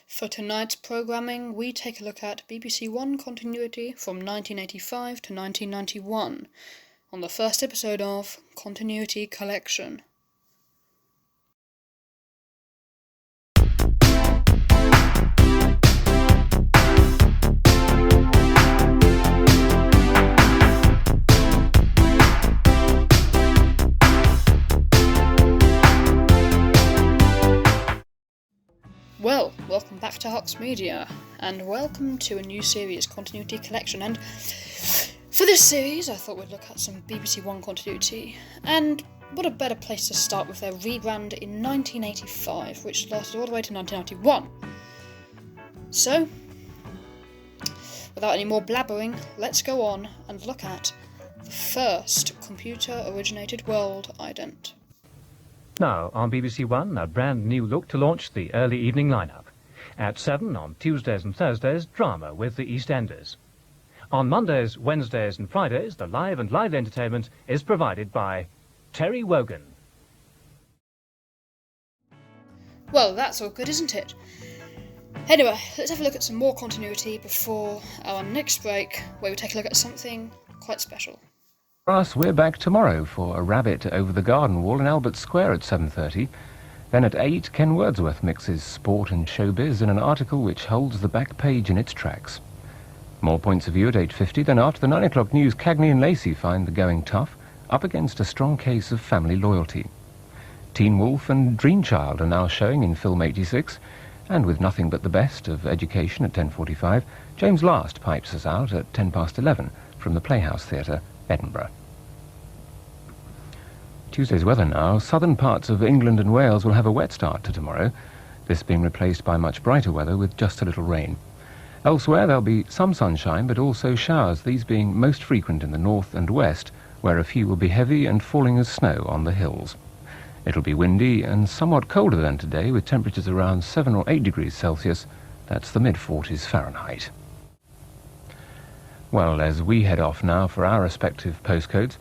For tonight's programming, we take a look at BBC One continuity from 1985 to 1991, on the first episode of Continuity Collection. Well, welcome back to Hux Media, and welcome to a new series, Continuity Collection, and for this series I thought we'd look at some BBC One continuity, and what a better place to start with their rebrand in 1985, which lasted all the way to 1991. So, without any more blabbering, let's go on and look at the first computer-originated world ident. Now, on BBC One, a brand new look to launch the early evening lineup. At 7 on Tuesdays and Thursdays, drama with the EastEnders. On Mondays, Wednesdays and Fridays, the live and lively entertainment is provided by Terry Wogan. Well, that's all good, isn't it? Anyway, let's have a look at some more continuity before our next break, where we take a look at something quite special. For us, we're back tomorrow for A Rabbit Over the Garden Wall in Albert Square at 7:30. Then at 8, Ken Wordsworth mixes sport and showbiz in an article which holds the back page in its tracks. More points of view at 8:50. Then after the 9 o'clock news, Cagney and Lacey find the going tough, up against a strong case of family loyalty. Teen Wolf and Dream Child are now showing in Film 86, and with nothing but the best of education at 10:45, James Last pipes us out at 11:10 from the Playhouse Theatre, Edinburgh. Tuesday's weather now. Southern parts of England and Wales will have a wet start to tomorrow, this being replaced by much brighter weather with just a little rain. Elsewhere there'll be some sunshine, but also showers, these being most frequent in the north and west, where a few will be heavy and falling as snow on the hills. It'll be windy and somewhat colder than today, with temperatures around 7 or 8 degrees Celsius. That's the mid-40s Fahrenheit. Well, as we head off now for our respective postcodes,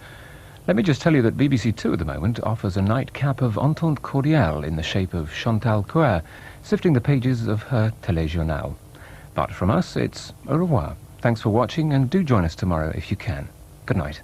let me just tell you that BBC Two at the moment offers a nightcap of Entente Cordiale in the shape of Chantal Coeur, sifting the pages of her Téléjournal. But from us, it's au revoir. Thanks for watching, and do join us tomorrow if you can. Good night.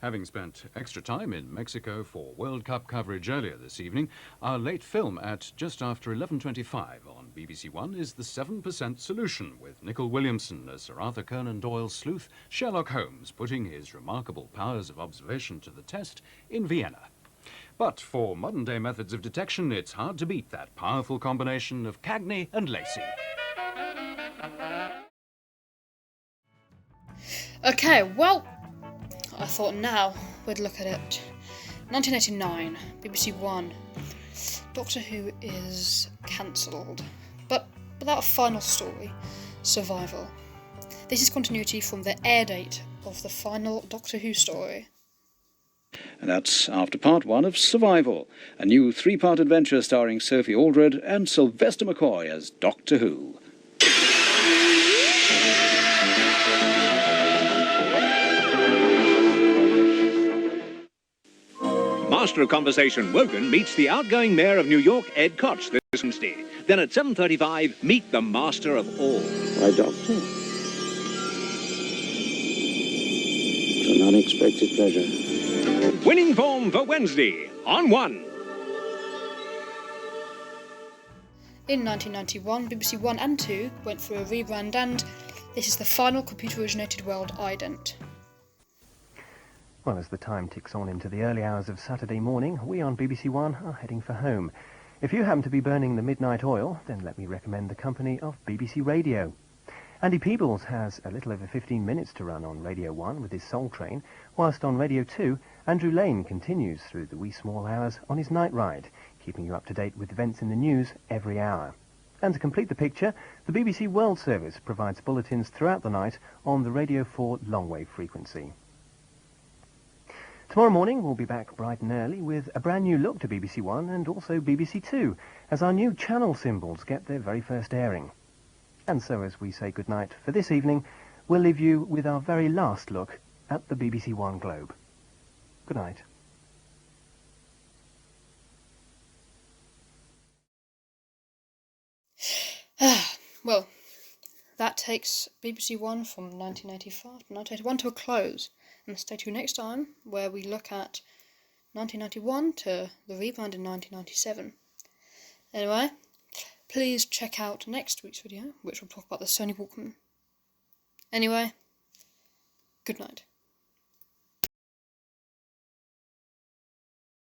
Having spent extra time in Mexico for World Cup coverage earlier this evening, our late film at just after 11:25 on BBC One is The 7% Solution, with Nicol Williamson as Sir Arthur Conan Doyle's sleuth Sherlock Holmes putting his remarkable powers of observation to the test in Vienna. But for modern-day methods of detection, it's hard to beat that powerful combination of Cagney and Lacey. Okay, well, I thought now we'd look at it. 1989, BBC One. Doctor Who is cancelled, but without a final story. Survival. This is continuity from the air date of the final Doctor Who story. And that's after part 1 of Survival, a new 3-part adventure starring Sophie Aldred and Sylvester McCoy as Doctor Who. Master of Conversation Wogan meets the outgoing Mayor of New York, Ed Koch, this Wednesday. Then at 7:35, meet the Master of All. Why, Doctor? What an unexpected pleasure. Winning form for Wednesday, on One. In 1991, BBC One and 2 went through a rebrand, and this is the final computer-originated world ident. Well, as the time ticks on into the early hours of Saturday morning, we on BBC One are heading for home. If you happen to be burning the midnight oil, then let me recommend the company of BBC Radio. Andy Peebles has a little over 15 minutes to run on Radio 1 with his Soul Train, whilst on Radio 2, Andrew Lane continues through the wee small hours on his night ride, keeping you up to date with events in the news every hour. And to complete the picture, the BBC World Service provides bulletins throughout the night on the Radio 4 longwave frequency. Tomorrow morning we'll be back bright and early with a brand new look to BBC One and also BBC Two, as our new channel symbols get their very first airing. And so as we say goodnight for this evening, we'll leave you with our very last look at the BBC One globe. Good night. Well, that takes BBC One from 1985 to 1981 to a close. And stay tuned next time, where we look at 1991 to the rebrand in 1997. Anyway, please check out next week's video, which will talk about the Sony Walkman. Anyway, good night.